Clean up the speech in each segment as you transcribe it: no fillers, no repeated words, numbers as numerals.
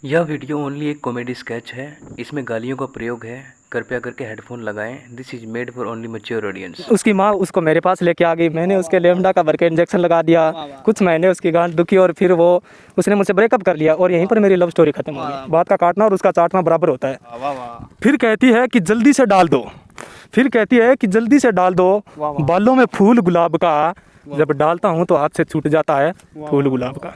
यह video only एक comedy sketch है। इसमें गालियों का प्रयोग है। कृपया करके हेडफोन लगाएं। This is made for only mature audience. उसकी माँ उसको मेरे पास लेके आ गई। मैंने उसके लेमडा का भर के इंजेक्शन लगा दिया। कुछ महीने उसकी गांठ दुखी और फिर उसने मुझसे ब्रेकअप कर लिया और यहीं पर मेरी लव स्टोरी खत्म हो गई। बात का काटना और उसका चाटना बराबर होता है। फिर कहती है कि जल्दी से डाल दो। बालों में फूल गुलाब का। जब डालता हूँ तो हाथ से छूट जाता है फूल गुलाब का।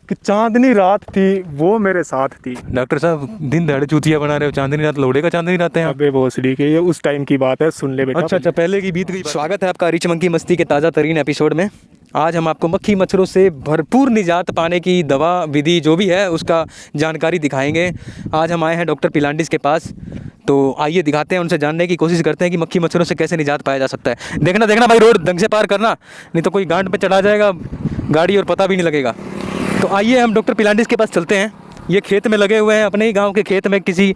कि चांदनी रात थी वो मेरे साथ थी। डॉक्टर साहब दिन दहाड़े चूतिया बना रहे हो। चांदनी रात लौड़े का चांदनी रात है। अबे भोसड़ी के ये उस टाइम की बात है, सुन ले बेटा। अच्छा पहले की बीत गई। स्वागत है आपका रिच मंकी मस्ती के ताज़ा तरीन एपिसोड में। आज हम आपको मक्खी मच्छरों से भरपूर निजात पाने की दवा विधि जो भी है उसका जानकारी दिखाएंगे। आज हम आए हैं डॉक्टर पिलांडिस के पास, तो आइए दिखाते हैं, उनसे जानने की कोशिश करते हैं कि मक्खी मच्छरों से कैसे निजात पाया जा सकता है। देखना भाई, रोड ढंग से पार करना, नहीं तो कोई गांड पे चढ़ा जाएगा गाड़ी और पता भी नहीं लगेगा। तो आइए हम डॉक्टर पिलांडिस के पास चलते हैं। ये खेत में लगे हुए हैं, अपने ही गांव के खेत में किसी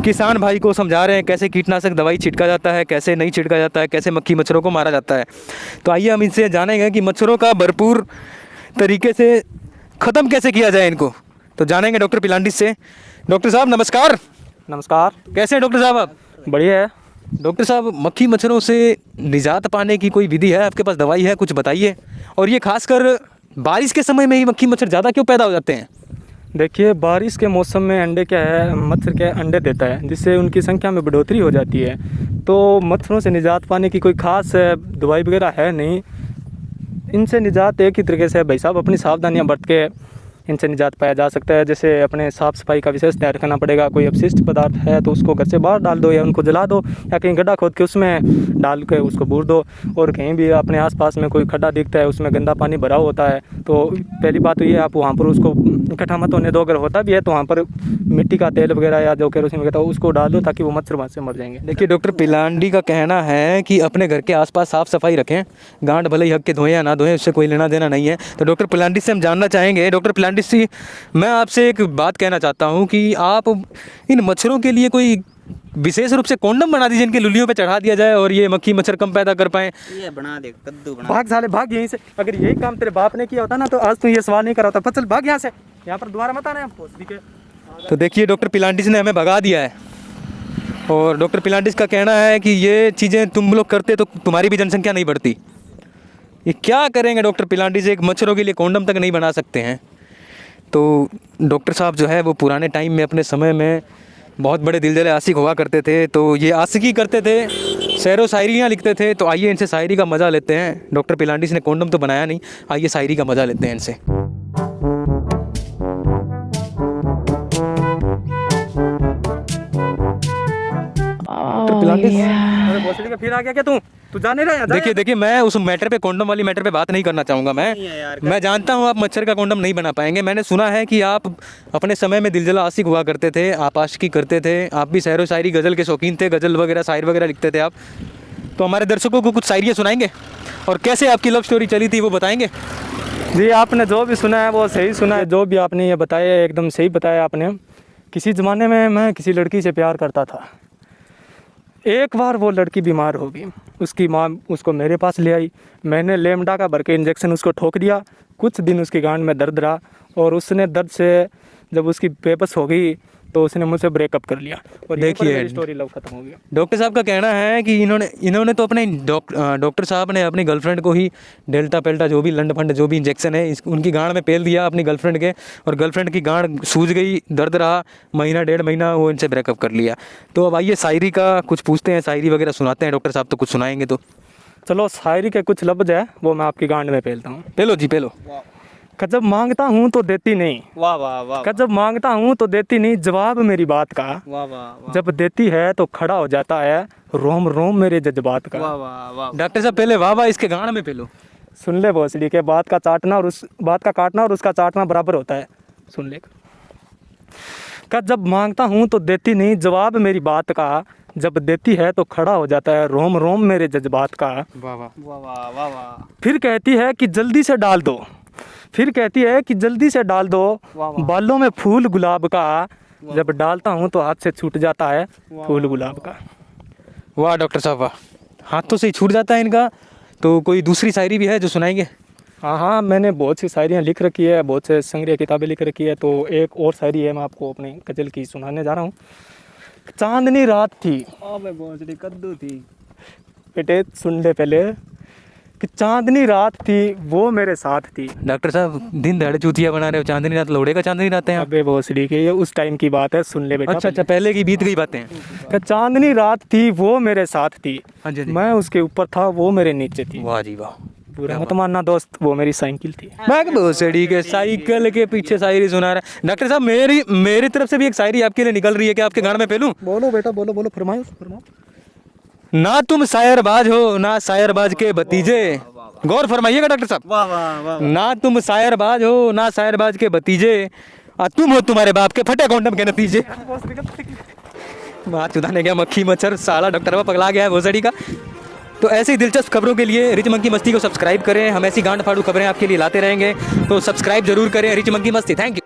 किसान भाई को समझा रहे हैं कैसे कीटनाशक दवाई छिड़का जाता है, कैसे नहीं छिड़का जाता है, कैसे मक्खी मच्छरों को मारा जाता है। तो आइए हम इनसे जानेंगे कि मच्छरों का भरपूर तरीके से ख़त्म कैसे किया जाए इनको। तो जानेंगे डॉक्टर पिलांडिस से। डॉक्टर साहब नमस्कार। नमस्कार। कैसे हैं डॉक्टर साहब आप? बढ़िया है डॉक्टर साहब, मक्खी मच्छरों से निजात पाने की कोई विधि है आपके पास, दवाई है, कुछ बताइए। और ये खासकर बारिश के समय में ही मक्खी मच्छर ज़्यादा क्यों पैदा हो जाते हैं? देखिए, बारिश के मौसम में अंडे क्या है, मच्छर क्या है, अंडे देता है, जिससे उनकी संख्या में बढ़ोतरी हो जाती है। तो मच्छरों से निजात पाने की कोई ख़ास दवाई वगैरह है नहीं। इनसे निजात एक ही तरीके से भाई साहब अपनी सावधानियां बरत के इनसे निजात पाया जा सकता है। जैसे अपने साफ़ सफाई का विशेष ध्यान रखना पड़ेगा। कोई अपशिष्ट पदार्थ है तो उसको घर से बाहर डाल दो या उनको जला दो, या कहीं गड्ढा खोद के उसमें डाल के उसको बूर दो। और कहीं भी अपने आसपास में कोई खड्डा दिखता है, उसमें गंदा पानी भरा होता है, तो पहली बात तो ये आप वहाँ पर उसको इकट्ठा मत होने दो। अगर होता भी है तो वहाँ पर मिट्टी का तेल वगैरह या जो केरोसिन वगैरह उसको डाल दो, ताकि वो मच्छर वहाँ से मर जाएंगे। देखिए, डॉक्टर पिलांडी का कहना है कि अपने घर के आसपास साफ़ सफाई रखें। गांठ भले ही हक के धोएं या ना धोएं, उससे कोई लेना देना नहीं है। तो डॉक्टर पिलांडिस से हम जानना चाहेंगे। डॉक्टर पिलांडिस जी, मैं आपसे एक बात कहना चाहता हूं कि आप इन मच्छरों के लिए कोई विशेष रूप से कॉन्डम बना दीजिए, इनके लुलियों पे चढ़ा दिया जाए और ये मक्खी मच्छर कम पैदा कर पाएँ। ये बना दे, कद्दू बना। भाग साले भाग यहीं से। अगर यही काम तेरे बाप ने किया होता ना तो आज तू ये सवाल नहीं करा होता। चल भाग यहाँ से, यहाँ पर दोबारा मत आना है आपको। ठीक है। तो देखिए, डॉक्टर पिलांडिस ने हमें भगा दिया है और डॉक्टर पिलांडिस का कहना है कि ये चीज़ें तुम लोग करते तो तुम्हारी भी जनसंख्या नहीं बढ़ती। ये क्या करेंगे डॉक्टर पिलांडिस? एक मच्छरों के लिए कॉन्डम तक नहीं बना सकते हैं। तो डॉक्टर साहब जो है वो पुराने टाइम में अपने समय में बहुत बड़े दिलजले आशिक हुआ करते थे, तो ये आशिकी करते थे, शेरो शायरियाँ लिखते थे। तो आइए इनसे शायरी का मज़ा लेते हैं। डॉक्टर पिलांडिस ने कॉन्डम तो बनाया नहीं, आइए शायरी का मज़ा लेते हैं इनसे। डॉक्टर पिलांडिस, अरे भोसड़ी का फिर आ गया क्या तू जाने रहा है? देखिए मैं उस मैटर पे, कॉन्डम वाली मैटर पे बात नहीं करना चाहूँगा। मैं जानता हूँ आप मच्छर का कॉन्डम नहीं बना पाएंगे। मैंने सुना है कि आप अपने समय में दिलजला आशिक हुआ करते थे, आप आशिकी करते थे, आप भी शेरो शायरी गज़ल के शौकीन थे, गज़ल वगैरह शायर वगैरह लिखते थे आप। तो हमारे दर्शकों को कुछ शायरियाँ सुनाएंगे और कैसे आपकी लव स्टोरी चली थी वो बताएंगे। जी, आपने जो भी सुना है वो सही सुना है। जो भी आपने ये बताया है एकदम सही बताया आपने। किसी ज़माने में मैं किसी लड़की से प्यार करता था। एक बार वो लड़की बीमार हो गई, उसकी माँ उसको मेरे पास ले आई। मैंने लेमडा का भर के इंजेक्शन उसको ठोक दिया। कुछ दिन उसकी गांठ में दर्द रहा और उसने दर्द से जब उसकी बेबस हो गई तो उसने मुझसे ब्रेकअप कर लिया। और देखिए मेरी स्टोरी लव खत्म हो गया। डॉक्टर साहब का कहना है कि इन्होंने तो अपने डॉक्टर साहब ने अपनी गर्लफ्रेंड को ही डेल्टा पेल्टा जो भी लंड फंड जो भी इंजेक्शन है उनकी गांठ में पेल दिया अपनी गर्लफ्रेंड के, और गर्लफ्रेंड की गांठ सूज गई, दर्द रहा महीना डेढ़ महीना, वो इनसे ब्रेकअप कर लिया। तो अब आइए शायरी का कुछ पूछते हैं, शायरी वगैरह सुनाते हैं। डॉक्टर साहब तो कुछ सुनाएंगे। तो चलो, शायरी के कुछ लफ्ज है वो मैं आपकी गांठ में पेलता हूँ। पेलो जी पेलो। जब मांगता हूँ तो देती नहीं। वाह वाह वाह। जब मांगता हूँ तो देती नहीं, जवाब मेरी बात का। वाह वाह। जब देती है तो खड़ा हो जाता है रोम रोम मेरे जज्बात का। वाह वाह वाह। डॉक्टर साहब पहले वाह वाह इसके गांठ में पेलो। सुन ले भोसड़ी के, बात का चाटना और उस बात का काटना और उसका चाटना बराबर होता है। सुन ले। जब मांगता हूँ तो देती नहीं, जवाब मेरी बात का। जब देती है तो खड़ा हो जाता है रोम रोम मेरे जज्बात का। वाह वाह वाह वाह वाह वाह। फिर कहती है कि जल्दी से डाल दो। बालों में फूल गुलाब का। जब डालता हूँ तो हाथ से छूट जाता है फूल गुलाब का। वाह डॉक्टर साहब वाह, हाथों से ही छूट जाता है इनका। तो कोई दूसरी शायरी भी है जो सुनाएंगे? हाँ हाँ, मैंने बहुत सी शायरियाँ लिख रखी है, बहुत से संग्रह किताबें लिख रखी है। तो एक और शायरी है, मैं आपको अपनी गज़ल की सुनाने जा रहा हूँ। चांदनी रात थी, अबे भोसड़ी कद्दू थी। बेटे सुन ले पहले, कि चांदनी रात थी वो मेरे साथ थी। डॉक्टर साहब दिन दहाड़े चूतिया बना रहे हो, चांदनी रात लौड़े का चांदनी रात है आप। अबे भोसड़ी के, ये उस टाइम की बात है, सुन ले बेटा। अच्छा अच्छा, पहले की बीत गई बातें। कि चांदनी रात थी वो मेरे साथ थी, हाँ जी, हाँ जी। मैं उसके ऊपर था वो मेरे नीचे थी। वाह जी वाह। बुरा मत मानना दोस्त, वो मेरी साइकिल थी। मैं भोसड़ी के साइकिल के पीछे शायरी सुना रहा है। डॉक्टर साहब मेरी तरफ से भी एक शायरी आपके लिए निकल रही है, क्या आपके गान में फैलूं? बोलो बेटा बोलो बोलो, फरमाओ फरमाओ। ना तुम शायरबाज हो ना शायरबाज के भतीजे, गौर फरमाइएगा डॉक्टर साहब। वाह वाह वाह। ना तुम शायरबाज हो ना शायरबाज के भतीजे, और तुम हो तुम्हारे बाप के फटे कॉन्डम के नतीजे। बात चुदाने गया मक्खी मच्छर, साला डॉक्टर बाबा पगला गया है भोसड़ी का। तो ऐसी दिलचस्प खबरों के लिए रिच मंकी मस्ती को सब्सक्राइब करें। हम ऐसी गांड फाड़ू खबरें आपके लिए लाते रहेंगे, तो सब्सक्राइब जरूर करें रिच मंकी मस्ती। Thank you.